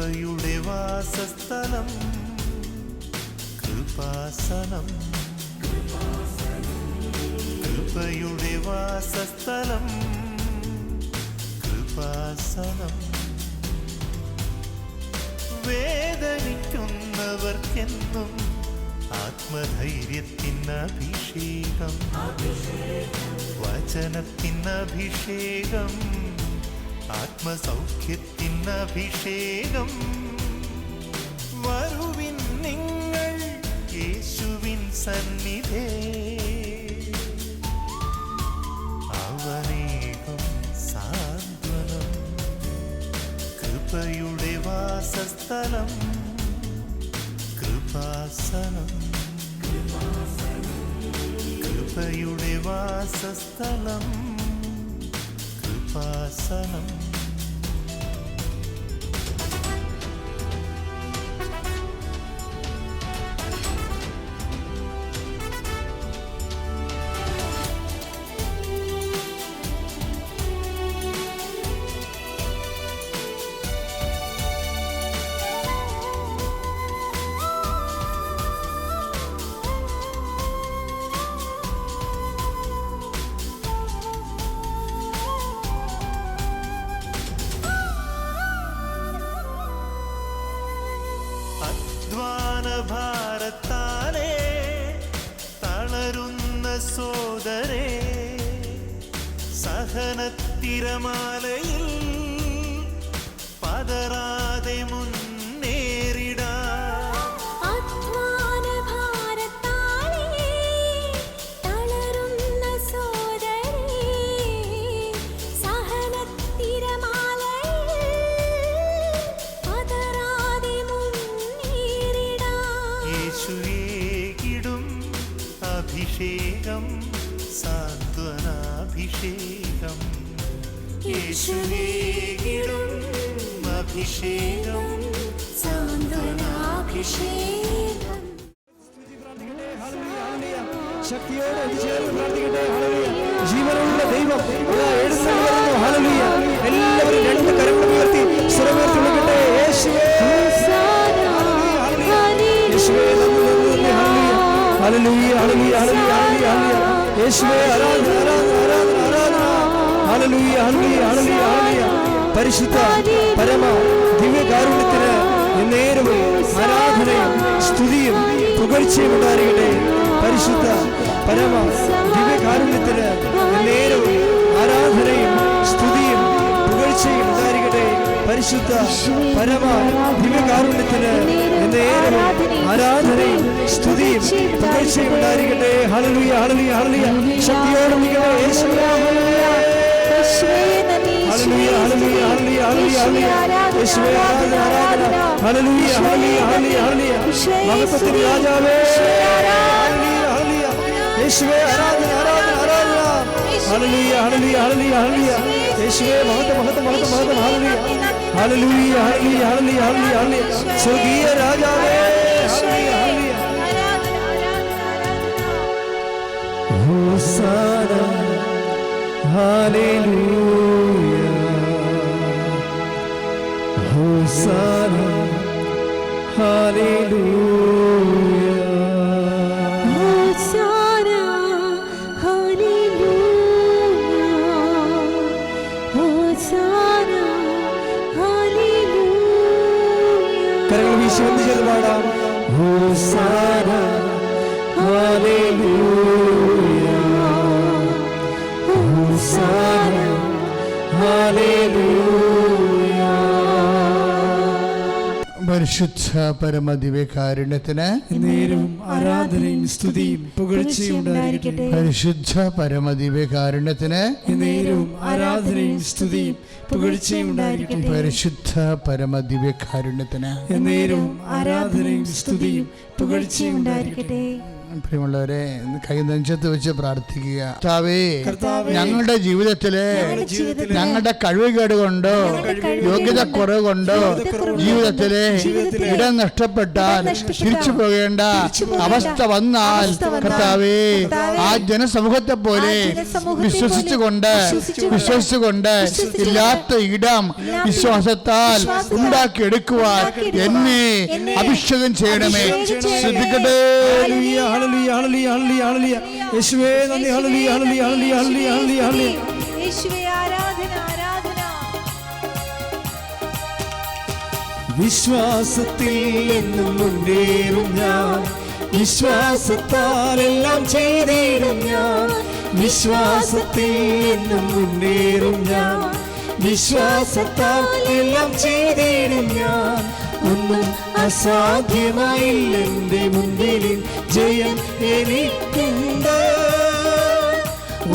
കൃപയുടെ വാസസ്ഥലം കൃപാസനം. കൃപയുടെ വാസസ്ഥലം കൃപാസനം. വേദനിക്കുന്നവർക്കെന്നും ആത്മധൈര്യത്തിനഭിഷേകം, വചനത്തിനഭിഷേകം, ആത്മസൗഖ്യത്തിനഭിഷേകം. വരുവിൻ നിങ്ങൾ യേശുവിൻ സന്നിധേ, അവനേകും സാന്ത്വനം. കൃപയുടെ വാസസ്ഥലം കൃപാസനം. കൃപയുടെ വാസസ്ഥലം കൃപാസനം. ഭാരത്താലേ തളരുന്ന സോദരേ, സഹനത്തിരമാലയിൽ പതറാതെ മുന്നേറിടാ. യേശുവേകിടും അഭിഷേകം സാന്ത്വനാഭിഷേകം. യേശുവേകിടും അഭിഷേകം സാന്ത്വനാഭിഷേകം. ശക്തിയോടെ പ്രാർത്ഥിക്കട്ടെ. ജീവനുള്ള ദൈവം ഹല്ലേലൂയ. എല്ലാവരും രണ്ട് കരങ്ങൾ ഉയർത്തി സ്വരമുയർത്തി വിളിക്കട്ടെ. യേശുവേ ഹല്ലേലൂയ ഹല്ലേലൂയ ഹല്ലേലൂയ യേശുവേ ആരാധന ആരാധന ആരാധന ഹല്ലേലൂയ ഹല്ലേലൂയ ഹല്ലേലൂയ ഹല്ലേലൂയ. പരിശുദ്ധ പരമ ദിവ്യകാരുണ്യത്തിന് നേരവും ആരാധനയും സ്തുതിയും പുകഴ്ചയും ഉണ്ടായിരിക്കട്ടെ. പരിശുദ്ധ പരമ ദിവ്യകാരുണ്യത്തിന് നേരവും ആരാധനയും സ്തുതിയും പുകഴ്ചയും ഉണ്ടായിരിക്കട്ടെ. പരിശുദ്ധ പരമ ദിവ്യകാരുണ്യത്തിന് നേരവും ആരാധനയും സ്തുതിയും പുകഴ്ചയും ഉണ്ടായിരിക്കട്ടെ. Hallelujah hallelujah hallelujah. ശക്തിയോടെ യേശുവേ ഹല്ലേലൂയ ഹല്ലേലൂയ ഹല്ലേലൂയ ഹല്ലേലൂയ യേശുവേ ആരാധന ആരാധന ഹല്ലേലൂയ ഹല്ലേലൂയ ഹല്ലേലൂയ ഹല്ലേലൂയ. മഹത്വത്തിന്റെ രാജാവേ ഹല്ലേലൂയ ഹല്ലേലൂയ യേശുവേ ആരാധന ആരാധന ആരാധന ഹല്ലേലൂയ ഹല്ലേലൂയ ഹല്ലേലൂയ ഹല്ലേലൂയ യേശുവേ മഹത്വം മഹത്വം മഹത്വം മഹത്വം hallelujah hallelujah hallelujah hallelujah hallelujah hallelujah. സ്വർഗീയ രാജാവേ ഹല്ലേലൂയ ഹല്ലേലൂയ. ഹോസാന ഹല്ലേലൂയ ഹോസാന ഹല്ലേലൂയ ഹോസാന ഹല്ലേലൂയ ഹോസാന ഹല്ലേലൂയ. കരങ്ങൾ വീശി ഒന്ന് ചേർന്ന് പാടാം. ഹോസാന ഹല്ലേലൂയ ഹോസാന ഹല്ലേലൂയ. പരിശുദ്ധ പരമദിവ്യകാരുണ്യത്തിന് നേരവും ആരാധനയും സ്തുതിയും പുകഴ്ചയും ഉണ്ടായിരിക്കട്ടെ. പരിശുദ്ധ പരമദിവ്യകാരുണ്യത്തിന് നേരവും ആരാധനയും സ്തുതിയും പുകഴ്ചയും ഉണ്ടായിരിക്കട്ടെ. പരിശുദ്ധ പരമദിവ്യകാരുണ്യത്തിന് നേരവും ആരാധനയും സ്തുതിയും പുകഴ്ചയും ഉണ്ടായിരിക്കട്ടെ. പ്രിയമുള്ളവരെ, കൈ നെഞ്ചത്ത് വെച്ച് പ്രാർത്ഥിക്കുക. കർത്താവേ, കർത്താവേ, ഞങ്ങളുടെ ജീവിതത്തിലെ ഞങ്ങളുടെ കഴിവുകേട് കൊണ്ടോ യോഗ്യത കുറവ് കൊണ്ടോ ജീവിതത്തിലെ ഇടം നഷ്ടപ്പെട്ടാൽ തിരിച്ചു പോകേണ്ട അവസ്ഥ വന്നാൽ കർത്താവേ, ആ ജനസമൂഹത്തെ പോലെ വിശ്വസിച്ചുകൊണ്ട് ഇല്ലാത്ത ഇടം വിശ്വാസത്താൽ ഉണ്ടാക്കിയെടുക്കുവാൻ എന്നെ അഭിഷേകം ചെയ്യണമേ. ശ്രദ്ധിക്കട്ടെ. Hallelujah, hallelujah, hallelujah, hallelujah. യേശുവേ നന്ദി. Hallelujah, hallelujah, hallelujah, hallelujah, hallelujah. യേശുവേ ആരാധന, ആരാധന. വിശ്വാസത്തിൽ എന്നും മുന്നേറും ഞാൻ, വിശ്വാസത്താൽ എല്ലാം ചെയ്തിടും ഞാൻ. വിശ്വാസത്തിൽ എന്നും മുന്നേറും ഞാൻ, വിശ്വാസത്താൽ എല്ലാം ചെയ്തിടും ഞാൻ. ഒന്നും അസാധ്യമായില്ല എൻ്റെ മുൻപിൽ, ജയം എനിക്കുണ്ട്.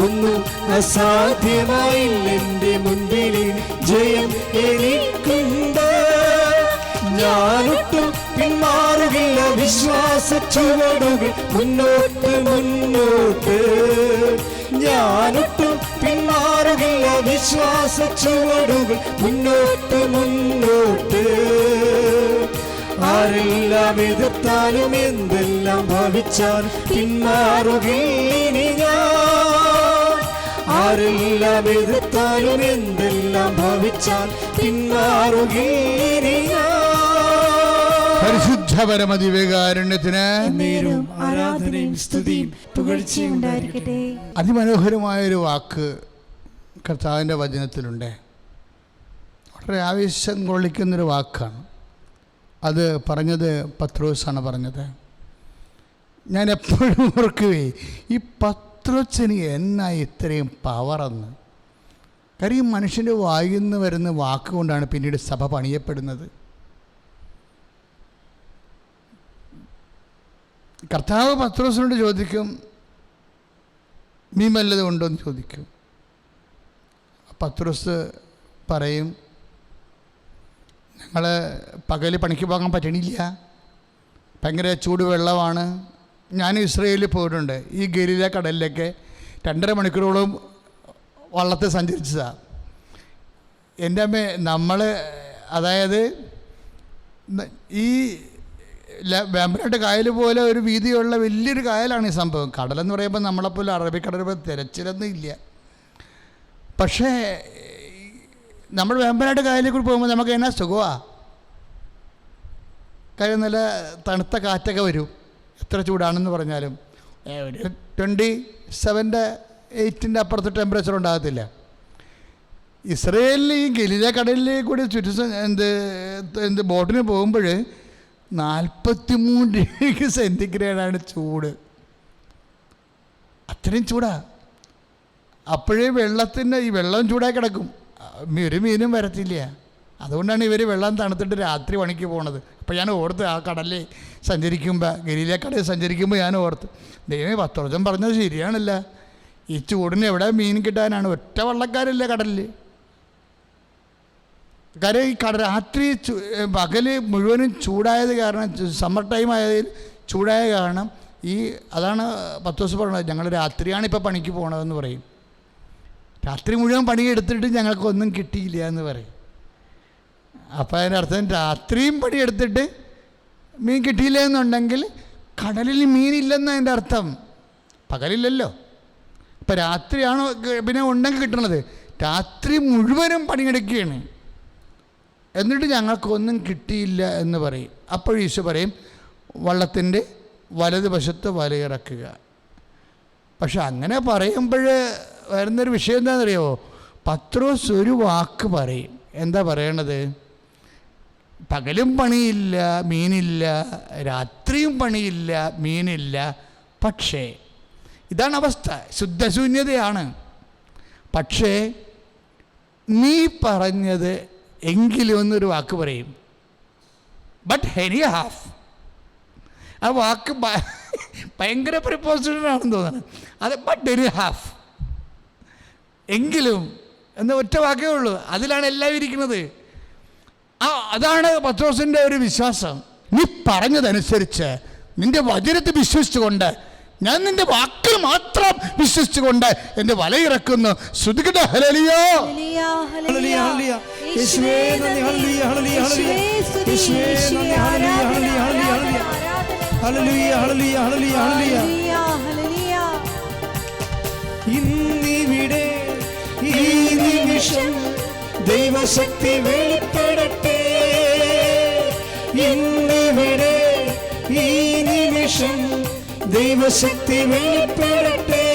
ഒന്നും അസാധ്യമായില്ല എൻ്റെ മുൻപിൽ, ജയം എനിക്കുണ്ട്. ഞാനൊട്ടും പിന്മാറുകില്ല, വിശ്വാസ ചുവടുകൾ മുന്നോട്ട് മുന്നോട്ട്. ഞാനൊട്ടും പിന്മാറുകില്ല, വിശ്വാസ ചുവടുകൾ മുന്നോട്ട് മുന്നോട്ട്. ആരെല്ലാം എതിർത്താലും എന്തെല്ലാം ഭാവിച്ചാൽ പിന്മാറുകയില്ല ഞാൻ. ആരെല്ലാം എതിർത്താലും എന്തെല്ലാം ഭാവിച്ചാൽ പിന്മാറുകയില്ല ഞാൻ. പരിശുദ്ധ പരമദിവ്യകാരുണ്യത്തിന് നേരും ആരാധനയും സ്തുതിയും പുകഴ്ചയും ഉണ്ടായിരിക്കട്ടെ. അതിമനോഹരമായൊരു വാക്ക് കർത്താവിൻ്റെ വചനത്തിലുണ്ട്. വളരെ ആവേശം കൊള്ളിക്കുന്നൊരു വാക്കാണ്. അത് പറഞ്ഞത് പത്രോസാണ് പറഞ്ഞത്. ഞാൻ എപ്പോഴും ഓർക്കുകയെ, ഈ പത്രോസിന് എന്നാ ഇത്രയും പവറെന്ന്. കാര്യം മനുഷ്യൻ്റെ വായിൽ നിന്ന് വരുന്ന വാക്കുകൊണ്ടാണ് പിന്നീട് സഭ പണിയപ്പെടുന്നത്. കർത്താവ് പത്രോസിനോട് ചോദിക്കും, മീൻ വല്ലതും ഉണ്ടോ എന്ന് ചോദിക്കും. പത്രോസ് പറയും, ഞങ്ങൾ പകൽ പണിക്ക് പോകാൻ പറ്റണില്ല, ഭയങ്കര ചൂട് വെള്ളമാണ്. ഞാൻ ഇസ്രയേലിൽ പോയിട്ടുണ്ട്. ഈ ഗലീല കടലിലൊക്കെ 2.5 മണിക്കൂറോളം വള്ളത്തിൽ സഞ്ചരിച്ചതാണ്. എൻ്റെ അമ്മ നമ്മൾ അതായത് ഈ വേമ്പനാട്ട് കായൽ പോലെ ഒരു വീതിയുള്ള വലിയൊരു കായലാണ് ഈ സംഭവം. കടലെന്ന് പറയുമ്പോൾ നമ്മളെപ്പോലെ അറബിക്കടൽ പോലെ തിരച്ചിലൊന്നും ഇല്ല. പക്ഷേ നമ്മൾ വേമ്പനാട്ട് കായലിൽ കൂടി പോകുമ്പോൾ നമുക്ക് എന്നാ സുഖമാണ്. കാര്യം നല്ല തണുത്ത കാറ്റൊക്കെ വരും. എത്ര ചൂടാണെന്ന് പറഞ്ഞാലും ഒരു 27-8 അപ്പുറത്ത് ടെമ്പറേച്ചർ ഉണ്ടാകത്തില്ല. ഇസ്രയേലിൽ ഈ ഗലീല കടലിൽ കൂടി എന്ത് ബോട്ടിന് പോകുമ്പോൾ 43 ഡിഗ്രി സെൻറ്റിഗ്രേഡാണ് ചൂട്. അത്രയും ചൂടാ. അപ്പോഴേ വെള്ളത്തിൻ്റെ ഈ വെള്ളം ചൂടായി കിടക്കും, ഒരു മീനും വരത്തില്ല. അതുകൊണ്ടാണ് ഇവർ വെള്ളം തണുത്തിട്ട് രാത്രി പണിക്ക് പോണത്. അപ്പോൾ ഞാൻ ഓർത്ത് ആ കടലിൽ സഞ്ചരിക്കുമ്പോൾ, ഗലീല കടലിൽ സഞ്ചരിക്കുമ്പോൾ ഞാൻ ഓർത്ത്, ദൈവമേ പത്രോസം പറഞ്ഞത് ശരിയാണല്ല. ഈ ചൂടിന് എവിടെ മീൻ കിട്ടാനാണ്? ഒറ്റ വള്ളക്കാരില്ല കടലിൽ. കാര്യം ഈ രാത്രി പകൽ മുഴുവനും ചൂടായത് കാരണം, സമ്മർ ടൈം ആയതിൽ ചൂടായ കാരണം അതാണ് പത്രോസ് പറഞ്ഞത്, ഞങ്ങൾ രാത്രിയാണ് ഇപ്പോൾ പണിക്ക് പോകണതെന്ന് പറയും. രാത്രി മുഴുവൻ പണിയെടുത്തിട്ട് ഞങ്ങൾക്കൊന്നും കിട്ടിയില്ല എന്ന് പറയും. അപ്പോൾ അതിൻ്റെ അർത്ഥം രാത്രിയും പണിയെടുത്തിട്ട് മീൻ കിട്ടിയില്ല എന്നുണ്ടെങ്കിൽ കടലിൽ മീനില്ലെന്ന് അതിൻ്റെ അർത്ഥം. പകലില്ലല്ലോ. ഇപ്പം രാത്രിയാണോ പിന്നെ ഉണ്ടെങ്കിൽ കിട്ടണത്? രാത്രി മുഴുവനും പണിയെടുക്കുകയാണ്, എന്നിട്ട് ഞങ്ങൾക്കൊന്നും കിട്ടിയില്ല എന്ന് പറയും. അപ്പോൾ ഈശോ പറയും, വള്ളത്തിൻ്റെ വലതുവശത്ത് വലയിറക്കുക. പക്ഷെ അങ്ങനെ പറയുമ്പോൾ വരുന്നൊരു വിഷയം എന്താണെന്നറിയാമോ? പത്രോസ് ഒരു വാക്ക് പറയും. എന്താ പറയണത്? പകലും പണിയില്ല, മീനില്ല, രാത്രിയും പണിയില്ല, മീനില്ല. പക്ഷേ ഇതാണ് അവസ്ഥ, ശുദ്ധശൂന്യതയാണ്. പക്ഷേ നീ പറഞ്ഞത് എങ്കിലും എന്നൊരു വാക്ക് പറയും. But any half. ആ വാക്ക് ഭയങ്കര പ്രിപ്പോസിഷനാണെന്ന് തോന്നുന്നത്. അത് ബട്ട് എനി ഹാഫ്, എങ്കിലും എന്ന ഒറ്റ വാക്കേ ഉള്ളൂ. അതിലാണ് എല്ലാം ഇരിക്കുന്നത്. അതാണ് പത്രോസിൻ്റെ ഒരു വിശ്വാസം. നീ പറഞ്ഞതനുസരിച്ച് നിൻ്റെ വചനത്തെ വിശ്വസിച്ചുകൊണ്ട് ഞാൻ നിന്റെ വാക്കിൽ മാത്രം വിശ്വസിച്ചുകൊണ്ട് എൻ്റെ വലയിറക്കുന്നു. ശ്രുതികട ഹല്ലേലൂയ. Hallelujah, hallelujah. യേശുവേ നന്ദി. Hallelujah, hallelujah, hallelujah. യേശുവേ നന്ദി. Hallelujah, hallelujah, hallelujah. Hallelujah, hallelujah, hallelujah, hallelujah. ഇന്നിവിടെ ഈ നിമിഷം ദൈവശക്തി വെളിപ്പെടട്ടെ. ഇന്നിവിടെ ഈ നിമിഷം ദൈവശക്തി വെളിപ്പെടട്ടെ.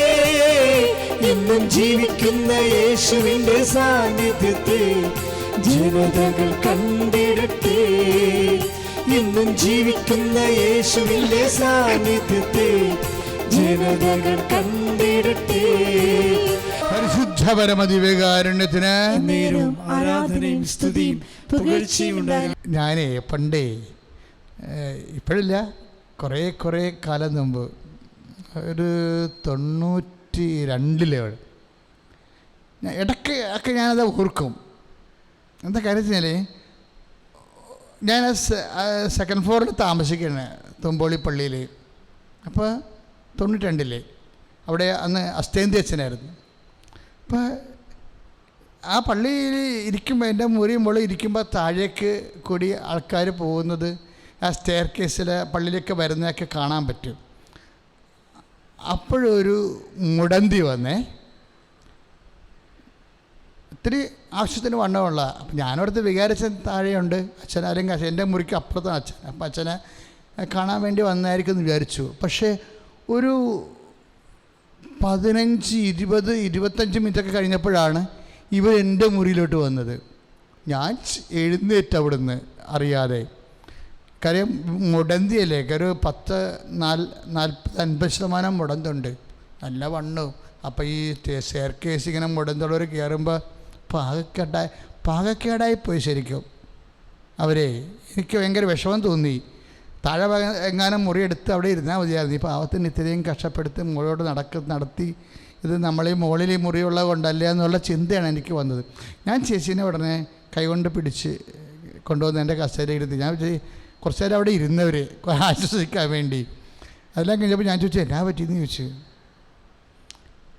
ഇന്നും ജീവിക്കുന്ന യേശുവിന്റെ സാന്നിധ്യത്തെ ജനതകൾ കണ്ടിടട്ടെ. ഇന്നും ജീവിക്കുന്ന യേശുവിന്റെ സാന്നിധ്യത്തെ ജനതകൾ കണ്ടിടട്ടെ. പരിശുദ്ധ പരമദിവ്യകാരുണ്യത്തിന് നേരും ആരാധനയും സ്തുതിയും പുകഴ്ചയും ഉണ്ടാകും. ഞാനേ പണ്ടേ ഇപ്പോഴില്ല, കുറേ കാലം മുമ്പ്, ഒരു 92 ഇടയ്ക്ക് ഒക്കെ ഞാനത് ഓർക്കും. എന്താ കാര്യം വെച്ചാൽ ഞാൻ സെക്കൻഡ് ഫ്ലോറിൽ താമസിക്കുകയാണ് തുമ്പോളി പള്ളിയിൽ. അപ്പോൾ 92 അവിടെ അന്ന് അസ്തേന്തി അച്ഛനായിരുന്നു. അപ്പോൾ ആ പള്ളിയിൽ ഇരിക്കുമ്പോൾ, എൻ്റെ മുറിയുമ്പോൾ ഇരിക്കുമ്പോൾ താഴേക്ക് കൂടി ആൾക്കാർ പോകുന്നത്, ആ സ്റ്റെയർ കേസിൽ പള്ളിയിലേക്ക് വരുന്നതൊക്കെ കാണാൻ പറ്റും. അപ്പോഴൊരു മുടന്തി വന്നേ, ഇത്തിരി ആവശ്യത്തിന് വണ്ണമുള്ള. അപ്പം ഞാനവിടുത്തെ വികാരച്ചൻ താഴെയുണ്ട്, അച്ഛൻ അല്ലെങ്കിൽ എൻ്റെ മുറിക്ക് അപ്പുറത്താണ് അച്ഛൻ. അപ്പം അച്ഛനെ കാണാൻ വേണ്ടി വന്നായിരിക്കും എന്ന് വിചാരിച്ചു. പക്ഷേ ഒരു 15-20-25 മിനിറ്റൊക്കെ കഴിഞ്ഞപ്പോഴാണ് ഇവർ എൻ്റെ മുറിയിലോട്ട് വന്നത്. ഞാൻ എഴുന്നേറ്റ് അവിടുന്ന് അറിയാതെ. കാര്യം മുടന്തിയല്ലേ, ഒരു 10-40-50% മുടന്തുണ്ട്, നല്ല വണ്ണവും. അപ്പോൾ ഈ സ്റ്റെയർ കേസ് ഇങ്ങനെ മുടന്തുള്ളവർ കയറുമ്പോൾ പാകക്കേടായിപ്പോയി ശരിക്കും അവരെ. എനിക്ക് ഭയങ്കര വിഷമം തോന്നി. താഴെ എങ്ങാനും മുറിയെടുത്ത് അവിടെ ഇരുന്നാൽ മതിയായിരുന്നു. ഈ പാവത്തിന് ഇത്രയും കഷ്ടപ്പെടുത്തി മുകളിലോട്ട് നടത്തി ഇത് നമ്മളീ മുകളിൽ മുറിയുള്ള കൊണ്ടല്ല എന്നുള്ള ചിന്തയാണ് എനിക്ക് വന്നത്. ഞാൻ ചേച്ചീനെ ഉടനെ കൈകൊണ്ട് പിടിച്ച് കൊണ്ടുവന്ന് എൻ്റെ കസേരയിൽ ഇരുത്തി. ഞാൻ കുറച്ച് നേരം അവിടെ ഇരുന്നവർ ആശ്വസിക്കാൻ വേണ്ടി. അതെല്ലാം കഴിഞ്ഞപ്പോൾ ഞാൻ ചോദിച്ചു, എന്നാ പറ്റിയെന്ന് ചോദിച്ചു.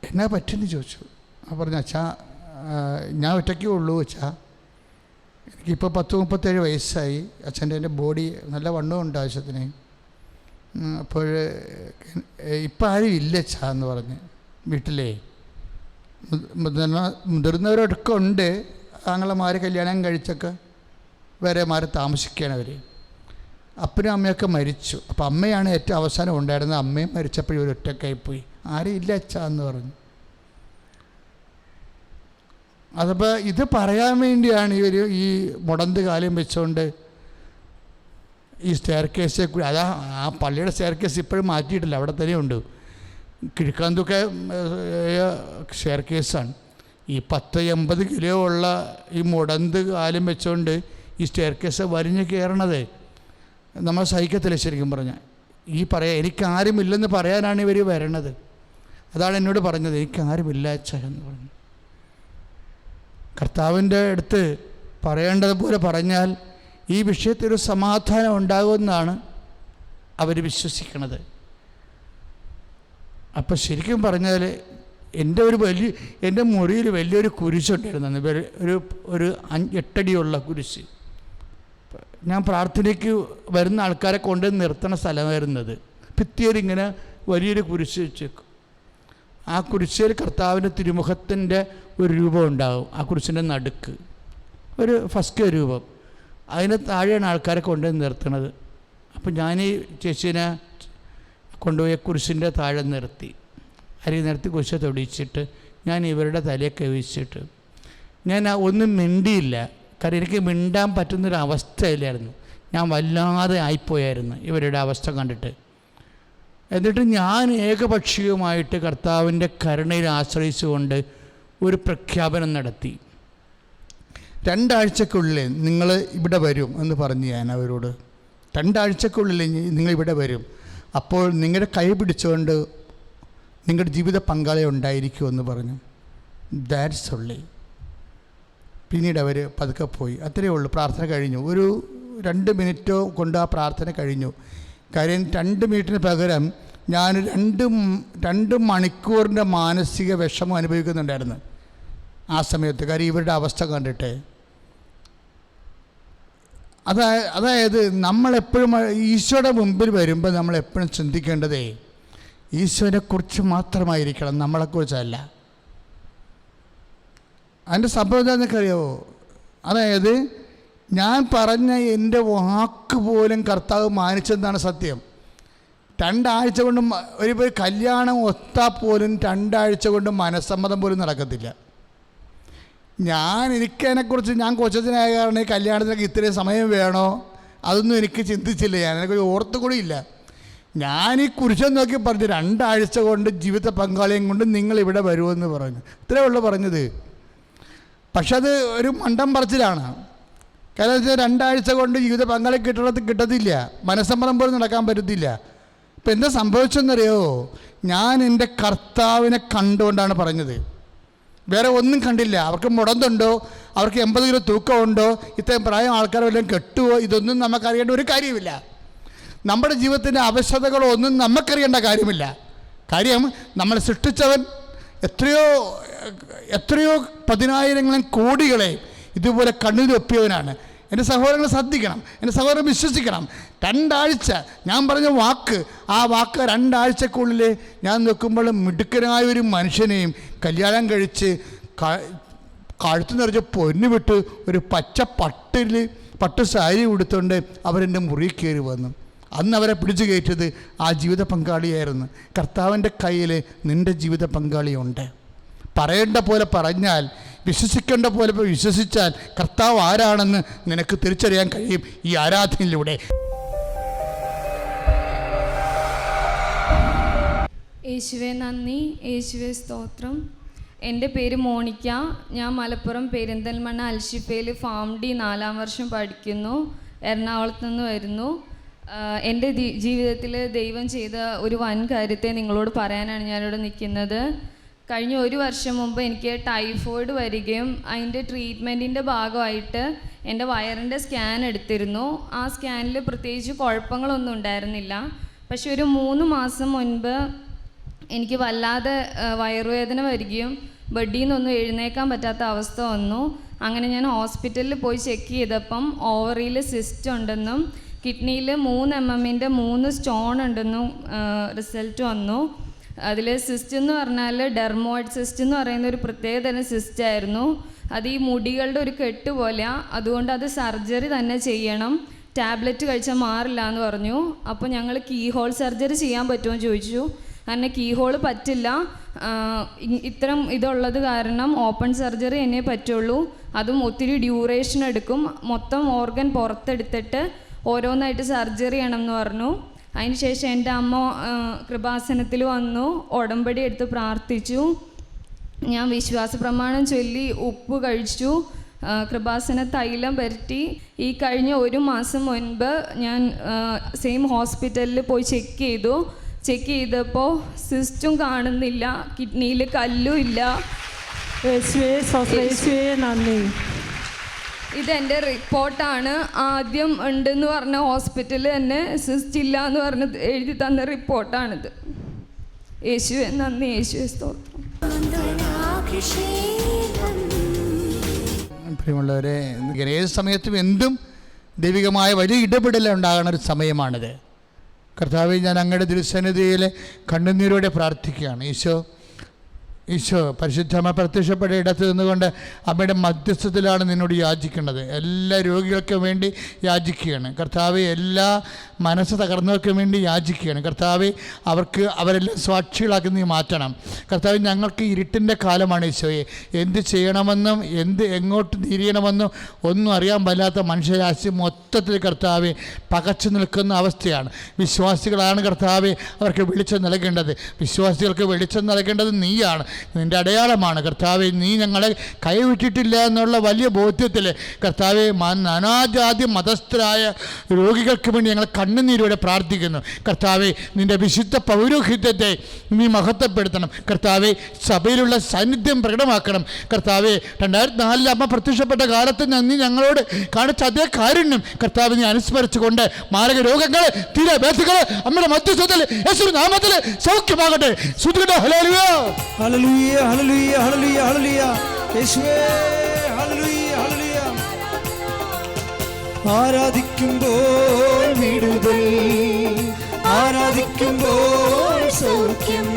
എന്നാ പറ്റിയെന്ന് ചോദിച്ചു. ഞാൻ പറഞ്ഞു, അച്ഛാ ഞാൻ ഒറ്റയ്ക്കേ ഉള്ളൂ അച്ഛാ, എനിക്കിപ്പോൾ 37 വയസ്സായി. അച്ഛൻ്റെ എൻ്റെ ബോഡി നല്ല വണ്ണമുണ്ട് ആവശ്യത്തിന്. അപ്പോൾ ഇപ്പം ആരും ഇല്ല അച്ഛാ എന്ന് പറഞ്ഞ്. വീട്ടിലേ മുതിർന്നവരൊക്കെ ഉണ്ട്, ആങ്ങളമാർ കല്യാണം കഴിച്ചൊക്കെ വേറെ മാറി താമസിക്കുകയാണ് അവർ. അപ്പനും അമ്മയൊക്കെ മരിച്ചു. അപ്പോൾ അമ്മയാണ് ഏറ്റവും അവസാനം ഉണ്ടായിരുന്നത്. അമ്മയും മരിച്ചപ്പോഴും ഒരു ഒറ്റക്കായിപ്പോയി. ആരും ഇല്ല അച്ഛാ എന്ന് പറഞ്ഞു. അതപ്പോൾ ഇത് പറയാൻ വേണ്ടിയാണ് ഇവർ ഈ മുടന്ത് കാലം വെച്ചുകൊണ്ട് ഈ സ്റ്റെയർ കേസിൽ കൂടി, അതാ ആ പള്ളിയുടെ സ്റ്റെയർ കേസ് ഇപ്പോഴും മാറ്റിയിട്ടില്ല, അവിടെ തന്നെ ഉണ്ട്. കിഴക്കാന്തൊക്കെ സ്റ്റെയർ കേസാണ്. ഈ 10-80 കിലോ ഉള്ള ഈ മുടന്ത് കാലം വെച്ചുകൊണ്ട് ഈ സ്റ്റെയർ കേസ് വരിഞ്ഞ് കയറണത് നമ്മൾ സഹിക്കത്തില്ല ശരിക്കും പറഞ്ഞാൽ. എനിക്കാരുമില്ലെന്ന് പറയാനാണ് ഇവർ വരണത്. അതാണ് എന്നോട് പറഞ്ഞത്, എനിക്കാരുമില്ല അച്ഛാ എന്ന് പറഞ്ഞു. കർത്താവിൻ്റെ അടുത്ത് പറയേണ്ടതുപോലെ പറഞ്ഞാൽ ഈ വിഷയത്തിൽ ഒരു സമാധാനം ഉണ്ടാകുമെന്നാണ് അവർ വിശ്വസിക്കുന്നത്. അപ്പം ശരിക്കും പറഞ്ഞാൽ എൻ്റെ മുറിയിൽ വലിയൊരു കുരിശുണ്ടായിരുന്നു. ഒരു 8 അടിയുള്ള കുരിശ്. ഞാൻ പ്രാർത്ഥനയ്ക്ക് വരുന്ന ആൾക്കാരെ കൊണ്ട് നിർത്തണ സ്ഥലമായിരുന്നത്. ഭിത്തിയിലിങ്ങനെ വലിയൊരു കുരിശ് വെച്ചേക്കും. ആ കുരിശിൽ കർത്താവിൻ്റെ തിരുമുഖത്തിൻ്റെ ഒരു രൂപം ഉണ്ടാകും. ആ കുരിശിൻ്റെ നടുക്ക് ഒരു ഫസ്റ്റ് രൂപം. അതിന് താഴെയാണ് ആൾക്കാരെ കൊണ്ട് നിർത്തണത്. അപ്പം ഞാൻ ഈ ചേച്ചീനെ കൊണ്ടുപോയി കുരിശിൻ്റെ താഴെ നിർത്തി, നിർത്തി കുരിശ് തൊടിച്ചിട്ട് ഞാൻ ഇവരുടെ തലയെ കവിച്ചിട്ട് ഞാൻ ഒന്നും മിണ്ടിയില്ല. കാരണം എനിക്ക് മിണ്ടാൻ പറ്റുന്നൊരവസ്ഥയിലായിരുന്നു. ഞാൻ വല്ലാതെ ആയിപ്പോയായിരുന്നു ഇവരുടെ അവസ്ഥ കണ്ടിട്ട്. എന്നിട്ട് ഞാൻ ഏകപക്ഷീയമായിട്ട് കർത്താവിൻ്റെ കരുണയിൽ ആശ്രയിച്ചുകൊണ്ട് ഒരു പ്രഖ്യാപനം നടത്തി. 2 ആഴ്ചക്കുള്ളിൽ നിങ്ങൾ ഇവിടെ വരും എന്ന് പറഞ്ഞു ഞാൻ അവരോട്. 2 ആഴ്ചക്കുള്ളിൽ നിങ്ങളിവിടെ വരും. അപ്പോൾ നിങ്ങളുടെ കൈ പിടിച്ചുകൊണ്ട് നിങ്ങളുടെ ജീവിത പങ്കാളി ഉണ്ടായിരിക്കുമെന്ന് പറഞ്ഞു. That's only. പിന്നീട് അവർ പതുക്കെ പോയി. അത്രയേ ഉള്ളൂ. പ്രാർത്ഥന കഴിഞ്ഞു. ഒരു 2 മിനിറ്റോ കൊണ്ട് ആ പ്രാർത്ഥന കഴിഞ്ഞു. കാര്യം 2 മിനിറ്റിന് പകരം ഞാൻ രണ്ട് മണിക്കൂറിൻ്റെ മാനസിക വിഷമം അനുഭവിക്കുന്നുണ്ടായിരുന്നു ആ സമയത്ത്. കാര്യം ഇവരുടെ അവസ്ഥ കണ്ടിട്ട്. അതായത് നമ്മളെപ്പോഴും ഈശോയുടെ മുമ്പിൽ വരുമ്പോൾ നമ്മളെപ്പോഴും ചിന്തിക്കേണ്ടതേ ഈശോനെക്കുറിച്ച് മാത്രമായിരിക്കണം, നമ്മളെക്കുറിച്ചല്ല. അതിൻ്റെ സംഭവം എന്താണെന്നൊക്കെ അറിയാമോ? അതായത് ഞാൻ പറഞ്ഞ എൻ്റെ വാക്ക് പോലും കർത്താവ് മാനിച്ചെന്നാണ് സത്യം. 2 ആഴ്ച കൊണ്ട് ഒരു കല്യാണം ഒത്താൽ പോലും 2 ആഴ്ച കൊണ്ട് മനസ്സമ്മതം പോലും നടക്കത്തില്ല. എനിക്കതിനെക്കുറിച്ച് ഞാൻ കൊച്ചത്തിനായ കാരണം ഈ കല്യാണത്തിനൊക്കെ ഇത്രയും സമയം വേണോ അതൊന്നും എനിക്ക് ചിന്തിച്ചില്ല. എനിക്കൊരു ഓർത്തുകൂടിയില്ല. ഞാൻ ഈ കുരിശൻ നോക്കി പറഞ്ഞു 2 ആഴ്ച കൊണ്ട് ജീവിത പങ്കാളിയും കൊണ്ട് നിങ്ങളിവിടെ വരുമെന്ന് പറഞ്ഞു. ഇത്രയേ ഉള്ളൂ പറഞ്ഞത്. പക്ഷെ അത് ഒരു മണ്ടം പറച്ചിലാണ്. കാരണം വെച്ചാൽ 2 ആഴ്ച കൊണ്ട് ജീവിത പങ്കാളി കിട്ടത്തില്ല, മനസ്സമ്മതം പോലും നടക്കാൻ പറ്റത്തില്ല. ഇപ്പം എന്താ സംഭവിച്ചെന്നറിയോ? ഞാൻ എൻ്റെ കർത്താവിനെ കണ്ടുകൊണ്ടാണ് പറഞ്ഞത്, വേറെ ഒന്നും കണ്ടില്ല. അവർക്ക് മുടന്തുണ്ടോ, അവർക്ക് 80 കിലോ തൂക്കമുണ്ടോ, ഇത്രയും പ്രായം ആൾക്കാർ വല്ലതും കെട്ടുവോ, ഇതൊന്നും നമുക്കറിയേണ്ട ഒരു കാര്യമില്ല. നമ്മുടെ ജീവിതത്തിൻ്റെ അവശതകളൊന്നും നമുക്കറിയേണ്ട കാര്യമില്ല. കാര്യം നമ്മളെ സൃഷ്ടിച്ചവൻ എത്രയോ 10,000 കോടികളെ ഇതുപോലെ കണ്ണിലൊപ്പിയവനാണ്. എൻ്റെ സഹോദരങ്ങൾ ശ്രദ്ധിക്കണം, എൻ്റെ സഹോദരൻ വിശ്വസിക്കണം. 2 ആഴ്ച ഞാൻ പറഞ്ഞ വാക്ക്, ആ വാക്ക് 2 ആഴ്ചക്കുള്ളിൽ ഞാൻ നോക്കുമ്പോൾ മിടുക്കനായ ഒരു മനുഷ്യനെയും കല്യാണം കഴിച്ച് കഴുത്ത് നിറച്ച് പൊന്നു വിട്ട് ഒരു പച്ച പട്ട് സാരി ഉടുത്തുകൊണ്ട് അവരെൻ്റെ മുറി കയറി വന്നു. അന്ന് അവരെ പിടിച്ചു കയറ്റിയത് ആ ജീവിത പങ്കാളിയായിരുന്നു. കർത്താവിൻ്റെ കയ്യിൽ നിൻ്റെ ജീവിത പങ്കാളിയുണ്ട്. പറയേണ്ട പോലെ പറഞ്ഞാൽ, വിശ്വസിക്കേണ്ട പോലെ വിശ്വസിച്ചാൽ കർത്താവ് ആരാണെന്ന് നിനക്ക് തിരിച്ചറിയാൻ കഴിയും ഈ ആരാധനയിലൂടെ. യേശുവേ നന്ദി, യേശുവേ സ്തോത്രം. എൻ്റെ പേര് മോണിക്ക. ഞാൻ മലപ്പുറം പെരിന്തൽമണ്ണ അൽഷിഫയിൽ ഫാം ഡി 4ാം വർഷം പഠിക്കുന്നു. എറണാകുളത്ത് നിന്ന് വരുന്നു. എൻ്റെ ജീവിതത്തിൽ ദൈവം ചെയ്ത ഒരു വൻ കാര്യത്തെ നിങ്ങളോട് പറയാനാണ് ഞാനിവിടെ നിൽക്കുന്നത്. കഴിഞ്ഞ 1 വർഷം മുമ്പ് എനിക്ക് ടൈഫോയിഡ് വരികയും അതിൻ്റെ ട്രീറ്റ്മെൻറ്റിൻ്റെ ഭാഗമായിട്ട് എൻ്റെ വയറിൻ്റെ സ്കാൻ എടുത്തിരുന്നു. ആ സ്കാനിൽ പ്രത്യേകിച്ച് കുഴപ്പങ്ങളൊന്നും ഉണ്ടായിരുന്നില്ല. പക്ഷെ ഒരു 3 മാസം മുൻപ് എനിക്ക് വല്ലാതെ വയറുവേദന വരികയും ബെഡിൽ നിന്നൊന്നും എഴുന്നേക്കാൻ പറ്റാത്ത അവസ്ഥ വന്നു. അങ്ങനെ ഞാൻ ഹോസ്പിറ്റലിൽ പോയി ചെക്ക് ചെയ്തപ്പം ഓവറിയിൽ സിസ്റ്റ് ഉണ്ടെന്നും കിഡ്നിയിൽ 3 mm 3 സ്റ്റോൺ ഉണ്ടെന്നും റിസൾട്ട് വന്നു. അതിൽ സിസ്റ്റ് എന്ന് പറഞ്ഞാൽ ഡെർമോയിഡ് സിസ്റ്റ് എന്ന് പറയുന്ന ഒരു പ്രത്യേകതരം സിസ്റ്റ് ആയിരുന്നു. അത് ഈ മുടികളുടെ ഒരു കെട്ട് പോലെയാണ്. അതുകൊണ്ട് അത് സർജറി തന്നെ ചെയ്യണം, ടാബ്ലറ്റ് കഴിച്ചാൽ മാറില്ല എന്ന് പറഞ്ഞു. അപ്പോൾ ഞങ്ങൾ കീഹോൾ സർജറി ചെയ്യാൻ പറ്റുമോ എന്ന് ചോദിച്ചു. അങ്ങനെ കീഹോൾ പറ്റില്ല, ഇത്തരം ഇതുള്ളത് കാരണം ഓപ്പൺ സർജറി എന്നേ പറ്റുള്ളൂ. അതും ഒത്തിരി ഡ്യൂറേഷൻ എടുക്കും. മൊത്തം ഓർഗൻ പുറത്തെടുത്തിട്ട് ഓരോന്നായിട്ട് സർജറി ചെയ്യണം എന്ന് പറഞ്ഞു. അതിനുശേഷം എൻ്റെ അമ്മ കൃപാസനത്തിൽ വന്നു, ഉടമ്പടി എടുത്ത് പ്രാർത്ഥിച്ചു. ഞാൻ വിശ്വാസ പ്രമാണം ചൊല്ലി ഉപ്പ് കഴിച്ചു, കൃപാസന തൈലം പുരട്ടി. ഈ കഴിഞ്ഞ 1 മാസം മുൻപ് ഞാൻ സെയിം ഹോസ്പിറ്റലിൽ പോയി ചെക്ക് ചെയ്തപ്പോൾ സിസ്റ്റും കാണുന്നില്ല, കിഡ്നിയിൽ കല്ലും ഇല്ല. നന്ദി. ഇതെൻ്റെ റിപ്പോർട്ടാണ്. ആദ്യം ഉണ്ടെന്ന് പറഞ്ഞ ഹോസ്പിറ്റലിൽ തന്നെ സിസ്റ്റ് ഇല്ല എന്ന് പറഞ്ഞ് എഴുതി തന്ന റിപ്പോർട്ടാണിത്. യേശുവേ നന്ദി, യേശുവേ സ്തോത്രം. പ്രിയമുള്ളവരെ, ഏത് സമയത്തും എന്തും ദൈവികമായ വലിയ ഇടപെടൽ ഉണ്ടാകുന്ന ഒരു സമയമാണിത്. കർത്താവേ, ഞാൻ അങ്ങയുടെ തിരുസന്നിധിയിൽ കണ്ണുനീരോടെ പ്രാർത്ഥിക്കുകയാണ്. ഈശോ പരിശുദ്ധമ്മ പ്രത്യക്ഷപ്പെട്ട ഇടത്ത് നിന്നുകൊണ്ട് അമ്മയുടെ മധ്യസ്ഥത്തിലാണ് നിന്നോട് യാചിക്കേണ്ടത്. എല്ലാ രോഗികൾക്കും വേണ്ടി യാചിക്കുകയാണ് കർത്താവെ. എല്ലാ മനസ്സ് തകർന്നവർക്കും വേണ്ടി യാചിക്കുകയാണ് കർത്താവെ. അവരെല്ലാം സാക്ഷികളാക്കി നീ മാറ്റണം കർത്താവ്. ഞങ്ങൾക്ക് ഇരുട്ടിൻ്റെ കാലമാണ് ഈശോയെ. എന്ത് ചെയ്യണമെന്നും എങ്ങോട്ട് തിരിയണമെന്നും ഒന്നും അറിയാൻ പറ്റാത്ത മനുഷ്യരാശി മൊത്തത്തിൽ കർത്താവെ പകച്ചു നിൽക്കുന്ന അവസ്ഥയാണ്. വിശ്വാസികളാണ് കർത്താവെ അവർക്ക് വെളിച്ചം നൽകേണ്ടത്. വിശ്വാസികൾക്ക് വെളിച്ചം നൽകേണ്ടത് നീയാണ്. നിൻ്റെ അടയാളമാണ് കർത്താവെ. നീ ഞങ്ങളെ കൈവിട്ടിട്ടില്ല എന്നുള്ള വലിയ ബോധ്യത്തിൽ കർത്താവെ നാനാജാതി മതസ്ഥരായ രോഗികൾക്ക് വേണ്ടി ഞങ്ങൾ കണ്ണുനീരോടെ പ്രാർത്ഥിക്കുന്നു കർത്താവെ. നിൻ്റെ വിശുദ്ധ പൗരോഹിത്യത്തെ നീ മഹത്വപ്പെടുത്തണം കർത്താവെ. സഭയിലുള്ള സാന്നിധ്യം പ്രകടമാക്കണം കർത്താവെ. 2004 അമ്മ പ്രത്യക്ഷപ്പെട്ട കാലത്ത് നീ ഞങ്ങളോട് കാണിച്ച അതേ കാരുണ്യം കർത്താവ് നീ അനുസ്മരിച്ചുകൊണ്ട് മാരക രോഗങ്ങൾ തീരവേദികൾ അമ്മയുടെ മധ്യസ്ഥത്തിൽ യേശുവിന്റെ നാമത്തിൽ സൗഖ്യമാകട്ടെ. ഹല്ലേലൂയ ഹല്ലേലൂയ ഹല്ലേലൂയ ഹല്ലേലൂയ യേശുവേ ഹല്ലേലൂയ ഹല്ലേലൂയ. ആരാധിക്കുമ്പോൾ വിടുതൽ, ആരാധിക്കുമ്പോൾ സൗഖ്യം,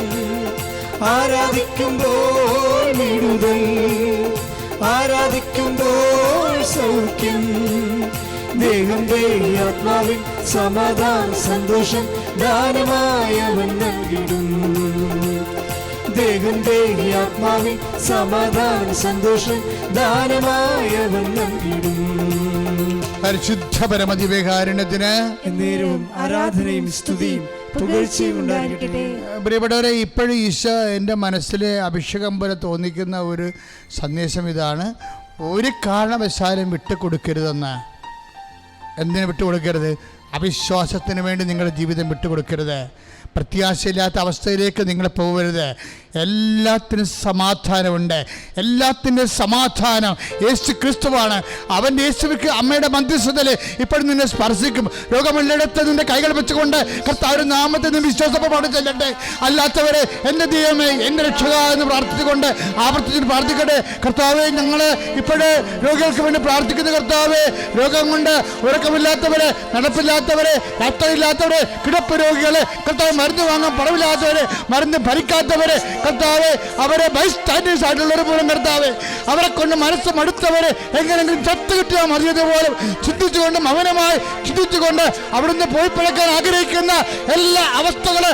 ആരാധിക്കുമ്പോൾ വിടുതൽ, ആരാധിക്കുമ്പോൾ സൗഖ്യം. ദേഹം ആത്മാവിൻ സമാധാന സന്തോഷം ദാനമായവൻ നൽകിടും. ദേഹം ആത്മാവിൻ സമാധാന സന്തോഷം ദാനമായവൻ നൽകിടും. പരിശുദ്ധ പരമദിവ്യകാരുണ്യത്തിന് എന്നേരവും ആരാധനയും സ്തുതിയും പുകഴ്ചയും ഉണ്ടായിരിക്കട്ടെ. പ്രിയപ്പെട്ടവരെ, ഇപ്പോഴും ഈശോ എൻ്റെ മനസ്സിൽ അഭിഷേകം പോലെ തോന്നിക്കുന്ന ഒരു സന്ദേശം ഇതാണ്: ഒരു കാരണവശാലും വിട്ടുകൊടുക്കരുതെന്ന്. എന്തിനു വിട്ടുകൊടുക്കരുത്? അവിശ്വാസത്തിന് വേണ്ടി നിങ്ങളുടെ ജീവിതം വിട്ടുകൊടുക്കരുത്. പ്രത്യാശയില്ലാത്ത അവസ്ഥയിലേക്ക് നിങ്ങൾ പോകരുത്. എല്ലാത്തിനും സമാധാനമുണ്ട്. എല്ലാത്തിൻ്റെ സമാധാനം യേശു ക്രിസ്തുവാണ്. അവൻ്റെ യേശുവിക്ക് അമ്മയുടെ മധ്യസ്ഥതയിൽ ഇപ്പോഴും നിന്നെ സ്പർശിക്കും. രോഗമുള്ളിടത്ത് നിന്റെ കൈകൾ വെച്ചുകൊണ്ട് കർത്താവിന്റെ നാമത്തിൽ നിന്ന് വിശ്വാസപ്രമാണം ചെല്ലട്ടെ. അല്ലാത്തവരെ എൻ്റെ ദൈവമേ, എൻ്റെ രക്ഷക എന്ന് പ്രാർത്ഥിച്ചുകൊണ്ട് ആവർത്തിച്ച് പ്രാർത്ഥിക്കട്ടെ. കർത്താവെ, ഞങ്ങൾ ഇപ്പോഴേ രോഗികൾക്ക് വേണ്ടി പ്രാർത്ഥിക്കുന്ന കർത്താവെ. രോഗം കൊണ്ട് ഉറക്കമില്ലാത്തവരെ, നടപ്പില്ലാത്തവരെ, യാത്രയില്ലാത്തവരെ, കിടപ്പ് രോഗികളെ കർത്താവ്, മരുന്ന് വാങ്ങാൻ പണമില്ലാത്തവരെ, മരുന്ന് ഭരിക്കാത്തവരെ കർത്താവെ, അവരെ ബൈസ്റ്റാൻഡേഴ്സ് ആയിട്ടുള്ളവരെ പോലും കർത്താവെ, അവരെ കൊണ്ട് മനസ്സ് മടുത്തവരെ എങ്ങനെയെങ്കിലും ചത്തു കിട്ടിയാൽ മതിയതുപോലെ ചിന്തിച്ചുകൊണ്ട് മൗനമായി ചിന്തിച്ചുകൊണ്ട് അവിടുന്ന് പോയി പിഴക്കാൻ ആഗ്രഹിക്കുന്ന എല്ലാ അവസ്ഥകള്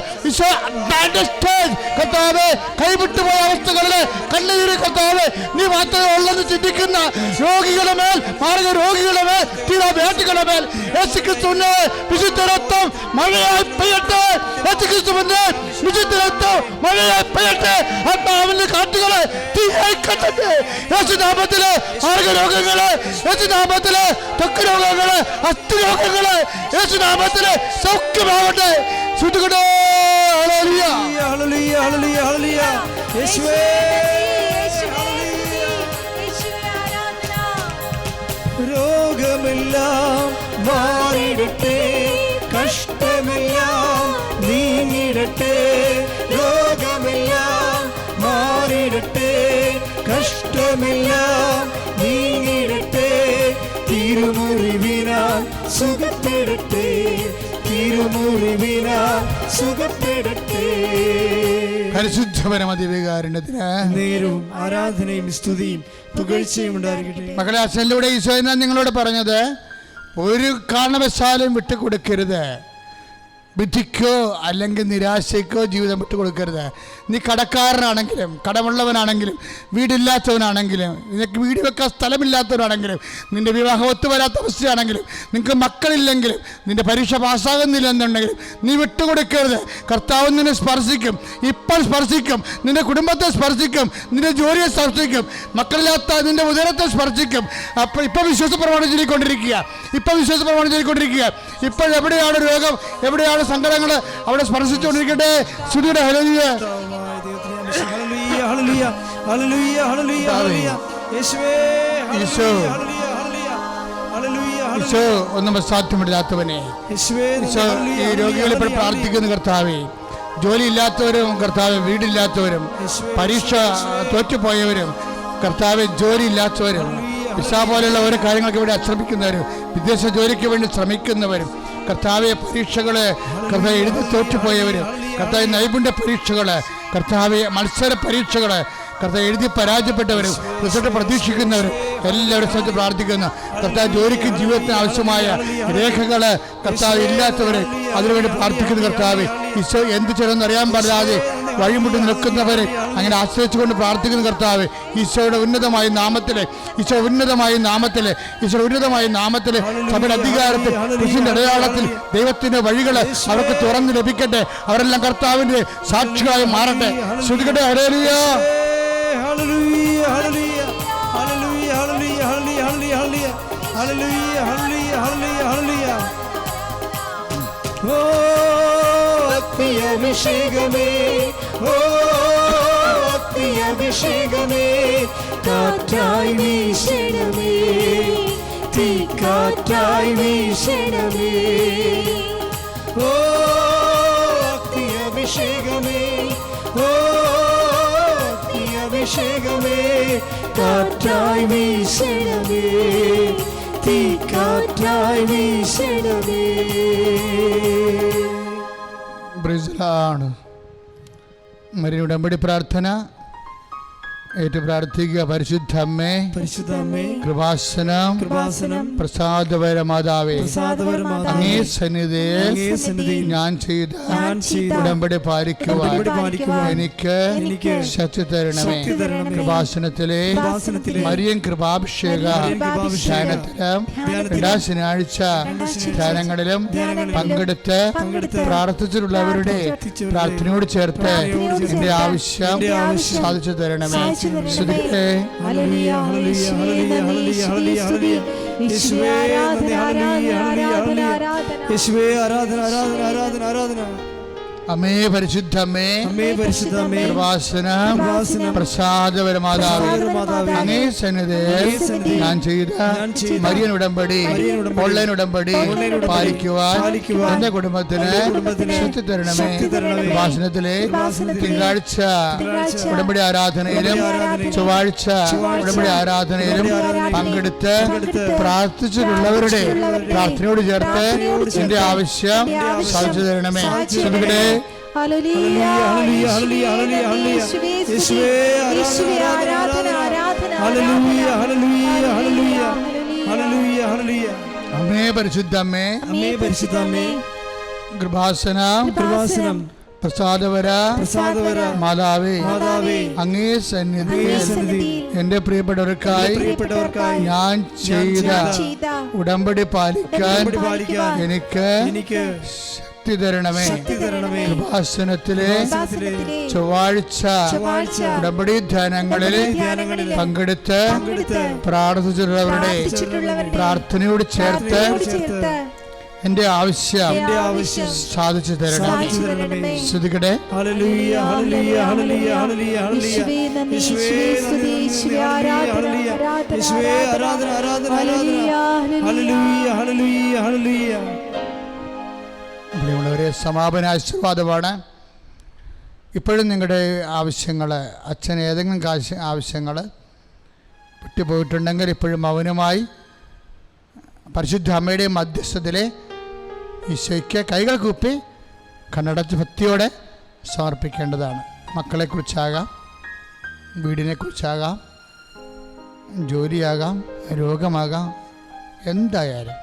കർത്താവെ, കൈവിട്ടുപോയ അവസ്ഥകളില് കണ്ണീര് കർത്താവെ നീ മാത്രമേ ഉള്ളെന്ന് ചിന്തിക്കുന്ന രോഗികളുടെ മേൽ, മാരക രോഗികളുടെ മേൽ, തീരാവേദികളുടെ മേൽ യേശുക്രിസ്തുവിന്റെ വിശുദ്ധ രക്തം മഴയായി പെയ്യട്ടെ. യേശുക്രിസ്തുവിന്റെ വിശുദ്ധ രക്തം മഴയായി പെയ്യട്ടെ. ആത്മാവിന്റെ കാറ്റുകളെ തീയായി കത്തട്ടെ. യേശുനാമത്തിലെ മാരക രോഗങ്ങള്, യേശുനാമത്തിലെ ത്വക്ക് രോഗങ്ങള്, അസ്ഥി രോഗങ്ങള് യേശുനാമത്തിലെ സൗഖ്യമാവട്ടെ. ശ്രുതികടേ ഹല്ലേലൂയ ഹല്ലേലൂയ ഹല്ലേലൂയ ഹല്ലേലൂയ യേശുവേ. രോഗമെല്ലാം മാറിടട്ടെ, കഷ്ടമെല്ലാം നീങ്ങിടട്ടെ. രോഗമെല്ലാം മാറിടട്ടെ, കഷ്ടമെല്ലാം നീങ്ങിടട്ടെ. തിരുമുറിവിനാൽ സുഖപ്പെടട്ടെ, തിരുമുറിവിനാൽ സുഖപ്പെടട്ടെ. പരിശുദ്ധ പരമദിവ്യകാരുണ്യത്തിന് നേരവും ആരാധനയും സ്തുതിയും പുകഴ്ചയും ഉണ്ടായിരിക്കട്ടെ. മക്കളെ, അച്ഛനിലൂടെ ഈശോ എന്നാ നിങ്ങളോട് പറഞ്ഞത്? ഒരു കാരണവശാലും വിട്ടുകൊടുക്കരുത്. വിധിക്കോ അല്ലെങ്കിൽ നിരാശയ്ക്കോ ജീവിതം വിട്ടുകൊടുക്കരുത്. നീ കടക്കാരനാണെങ്കിലും, കടമുള്ളവനാണെങ്കിലും, വീടില്ലാത്തവനാണെങ്കിലും, നിനക്ക് വീട് വെക്കാൻ സ്ഥലമില്ലാത്തവനാണെങ്കിലും, നിൻ്റെ വിവാഹം ഒത്തുവരാത്ത അവസ്ഥയാണെങ്കിലും, നിങ്ങൾക്ക് മക്കളില്ലെങ്കിലും, നിൻ്റെ പരീക്ഷ പാസ്സാകുന്നില്ലെന്നുണ്ടെങ്കിലും നീ വിട്ടുകൊടുക്കരുത്. കർത്താവ് നിന്നെ സ്പർശിക്കും, ഇപ്പോൾ സ്പർശിക്കും. നിൻ്റെ കുടുംബത്തെ സ്പർശിക്കും, നിൻ്റെ ജോലിയെ സ്പർശിക്കും, മക്കളില്ലാത്ത നിൻ്റെ ഉദരത്തെ സ്പർശിക്കും. അപ്പോൾ ഇപ്പം വിശ്വാസപ്രമാണം ചൊല്ലിക്കൊണ്ടിരിക്കുക, ഇപ്പം വിശ്വാസപ്രമാണം ചൊല്ലിക്കൊണ്ടിരിക്കുക. ഇപ്പോൾ എവിടെയാണ് രോഗം, എവിടെയാണ് സങ്കടങ്ങൾ, അവിടെ സ്പർശിച്ചുകൊണ്ടിരിക്കട്ടെ. സ്തുതിയുടെ hallelujah hallelujah hallelujah hallelujah hallelujah hallelujah യേശുവേ. ഈശോ, ഈശോ ഒന്നും അസാധ്യമില്ലാത്തവനെ, ഈശോ ഈ രോഗികളെ ഇപ്പോൾ പ്രാർത്ഥിക്കുന്ന കർത്താവേ, ജോലിയില്ലാത്തവരും കർത്താവ്, വീടില്ലാത്തവരും, പരീക്ഷ തോറ്റുപോയവരും കർത്താവ്, ജോലിയില്ലാത്തവരും, വിസ പോലെയുള്ള ഓരോ കാര്യങ്ങൾക്ക് വേണ്ടി ശ്രമിക്കുന്നവരും, വിദേശ ജോലിക്ക് വേണ്ടി ശ്രമിക്കുന്നവരും കർത്താവെ, പരീക്ഷകള് കർത്താവ് എഴുതി തോറ്റുപോയവരും, കർത്താവ് നൈപുണ്യ പരീക്ഷകള്, കർത്താവെ മത്സര പരീക്ഷകള് കർത്താവ് എഴുതി പരാജയപ്പെട്ടവരും, റിസൾട്ട് പ്രതീക്ഷിക്കുന്നവരും എല്ലാവരും ശ്രദ്ധ പ്രാർത്ഥിക്കുന്നു. കർത്താവ് ജോലിക്ക് ജീവിതത്തിന് ആവശ്യമായ രേഖകള് കർത്താവ് ഇല്ലാത്തവരെ അതിനുവേണ്ടി പ്രാർത്ഥിക്കുന്നു. കർത്താവ് ഈശോ എന്ത് ചെയ്യണമെന്ന് അറിയാൻ പാടില്ലാതെ വഴിമുട്ടി നിൽക്കുന്നവരെ അങ്ങനെ ആശ്രയിച്ചുകൊണ്ട് പ്രാർത്ഥിക്കുന്ന കർത്താവ്, ഈശോയുടെ ഉന്നതമായ നാമത്തിലെ സഭയുടെ അധികാരത്തിൽ ക്രിസ്തുവിന്റെ അടയാളത്തിൽ ദൈവത്തിന്റെ വഴികള് അവർക്ക് തുറന്നു ലഭിക്കട്ടെ. അവരെല്ലാം കർത്താവിന്റെ സാക്ഷികളായി മാറട്ടെ. ശ്രുതികട്ടെ. Hallelujah, hallelujah, hallelujah, hallelujah, hallelujah, hallelujah, hallelujah, hallelujah, hallelujah. ഓ അഭിഷേകമേ, ഓ അഭിഷേകമേ, കാറ്റായി വീശണമേ, തീക്കാറ്റായി വീശണമേ. ഓ അഭിഷേകമേ, ഓ അഭിഷേകമേ, കാറ്റായി വീശണമേ, തീക്കാറ്റായി വീശണമേ. ബ്രിസ്ലാണ് മരിയ ഉടമ്പടി പ്രാർത്ഥന ഏറ്റു പ്രാർത്ഥിക്കുക. പരിശുദ്ധ അമ്മേ, കൃപാസനം പ്രസാദപര മാതാവേ, അങ്ങേ സന്നിധിയിൽ ഞാൻ ചെയ്ത ഉടമ്പടി പാലിക്കുവാൻ എനിക്ക് ശക്തി തരണമേ. കൃപാസനത്തിലെ മരിയൻ കൃപാഭിഷേക ധ്യാനത്തിലും എല്ലാ ശനിയാഴ്ച ധ്യാനങ്ങളിലും പങ്കെടുത്ത് പ്രാർത്ഥിച്ചിട്ടുള്ളവരുടെ പ്രാർത്ഥനയോട് ചേർത്ത് എന്റെ ആവശ്യം സാധിച്ചു തരണമേ. ശ്രുതികട്ടെ. Hallelujah, hallelujah, hallelujah, hallelujah. യേശുവേ നന്ദി, ഹല്ലേലൂയ, ഹല്ലേലൂയ, യേശുവേ ആരാധന, ആരാധന, ആരാധന, ആരാധന. അമ്മേ പരിശുദ്ധ അമ്മേ, പരിശുദ്ധമേ, കൃപാസനം പ്രസാദപര മാതാവേ, അങ്ങേ സന്നിധിയിൽ ഞാൻ ചെയ്ത മരിയൻ ഉടമ്പടി ഓൺലൈൻ ഉടമ്പടി പാലിക്കുവാൻ എന്റെ കുടുംബത്തിന് ശക്തി തരണമേ. കൃപാസനത്തിലെ തിങ്കളാഴ്ച ഉടമ്പടി ആരാധനയിലും ചൊവ്വാഴ്ച ഉടമ്പടി ആരാധനയിലും പങ്കെടുത്ത് പ്രാർത്ഥിച്ചിട്ടുള്ളവരുടെ പ്രാർത്ഥനയോട് ചേർത്ത് എന്റെ ആവശ്യം സാധിച്ചു തരണമേ. ശ്രുതികട്ടെ. ഹല്ലേലൂയ, ഹല്ലേലൂയ, ഹല്ലേലൂയ, യേശുവേ ആരാധന, ആരാധന, hallelujah, hallelujah, hallelujah, hallelujah, hallelujah. അമ്മേ പരിശുദ്ധ അമ്മേ, പരിശുദ്ധമേ, കൃപാസനം പ്രസാദപര മാതാവേ, അങ്ങേ സന്നിധിയിൽ എന്റെ പ്രിയപ്പെട്ടവർക്കായി ഞാൻ ചെയ്ത ഉടമ്പടി പാലിക്കാൻ എനിക്ക് ശക്തി തരണമേ. കൃപാസനത്തിലെ ചൊവ്വാഴ്ച ഉടമ്പടി ധ്യാനങ്ങളിൽ പങ്കെടുത്ത് പ്രാർത്ഥിച്ചിട്ടുള്ളവരുടെ പ്രാർത്ഥനയോട് ചേർത്ത് എന്റെ ആവശ്യം സാധിച്ചു തരണമേ. ശ്രുതികട്ടെ. ഹല്ലേലൂയ, ഹല്ലേലൂയ, ഹല്ലേലൂയ, ഹല്ലേലൂയ, യേശുവേ നന്ദി, യേശുവേ ആരാധന, യേശുവേ ആരാധന, ആരാധന, ആരാധന. Hallelujah, hallelujah, hallelujah. പ്രിയമുള്ളവരെ, സമാപന ആശീർവാദമാണ്. ഇപ്പോഴും നിങ്ങളുടെ ആവശ്യങ്ങൾ, അച്ഛൻ ഏതെങ്കിലും ആവശ്യങ്ങൾ വിട്ടുപോയിട്ടുണ്ടെങ്കിൽ ഇപ്പോഴും മൗനമായി പരിശുദ്ധ അമ്മയുടെ മധ്യസ്ഥതയിലെ ഈശോയ്ക്ക് കൈകൾ കൂപ്പി കണ്ണടച്ച് ഭക്തിയോടെ സമർപ്പിക്കേണ്ടതാണ്. മക്കളെക്കുറിച്ചാകാം, വീടിനെക്കുറിച്ചാകാം, ജോലിയാകാം, രോഗമാകാം, എന്തായാലും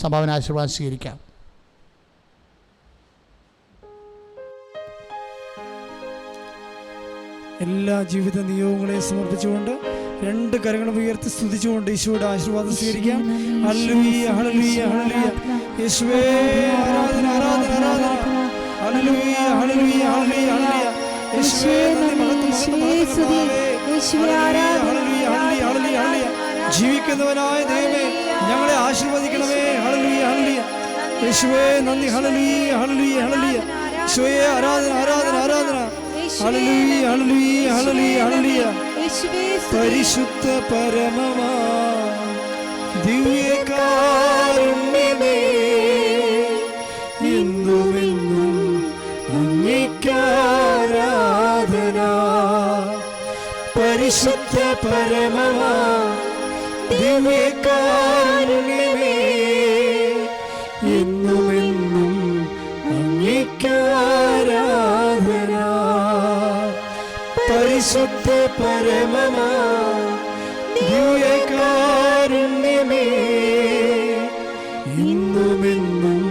സംഭാവന ആശീർവാദം സ്വീകരിക്കാം. എല്ലാ ജീവിത നിയോഗങ്ങളെയും സമർപ്പിച്ചുകൊണ്ട് രണ്ട് കരങ്ങളും ഉയർത്തി സ്തുതിച്ചുകൊണ്ട് ഈശോയുടെ ആശീർവാദം സ്വീകരിക്കാം. ഹല്ലേലൂയ, ഹല്ലേലൂയ, ഹല്ലേലൂയ, യേശുവേ ആരാധന, ആരാധന, ആരാധന. ഹല്ലേലൂയ, ഹല്ലേലൂയ, ഹല്ലേലൂയ, ഹല്ലേലൂയ, യേശുവേ നന്ദി, മഹത്വം, യേശുവേ ആരാധന, ഹല്ലേലൂയ, ഹല്ലേലൂയ, ഹല്ലേലൂയ, ഹല്ലേലൂയ. ജീവിക്കുന്നവനായ ദൈവമേ, ഞങ്ങളെ ആശീർവദിക്കണമേ. ഹല്ലേലൂയ, ഹല്ലേലൂയ, യേശുവേ നന്ദി, ഹല്ലേലൂയ, ഹല്ലേലൂയ, ഹല്ലേലൂയ, യേശുവേ ആരാധന, ആരാധന, ആരാധന. Hallelujah, hallelujah, hallelujah, hallelujah. പരിശുദ്ധ പരമമാ ദിവ്യകാരുണ്യമേ, എന്നുമെന്നും അങ്ങേക്കാരാധന. പരിശുദ്ധ പരമമാ ദിവ്യകാരുണ്യമേ, എന്നുമെന്നും അങ്ങേക്കാരാധന. പരിശുദ്ധ പരമമാ ദിവ്യകാരുണ്യമേ, ഇന്നുമെന്നും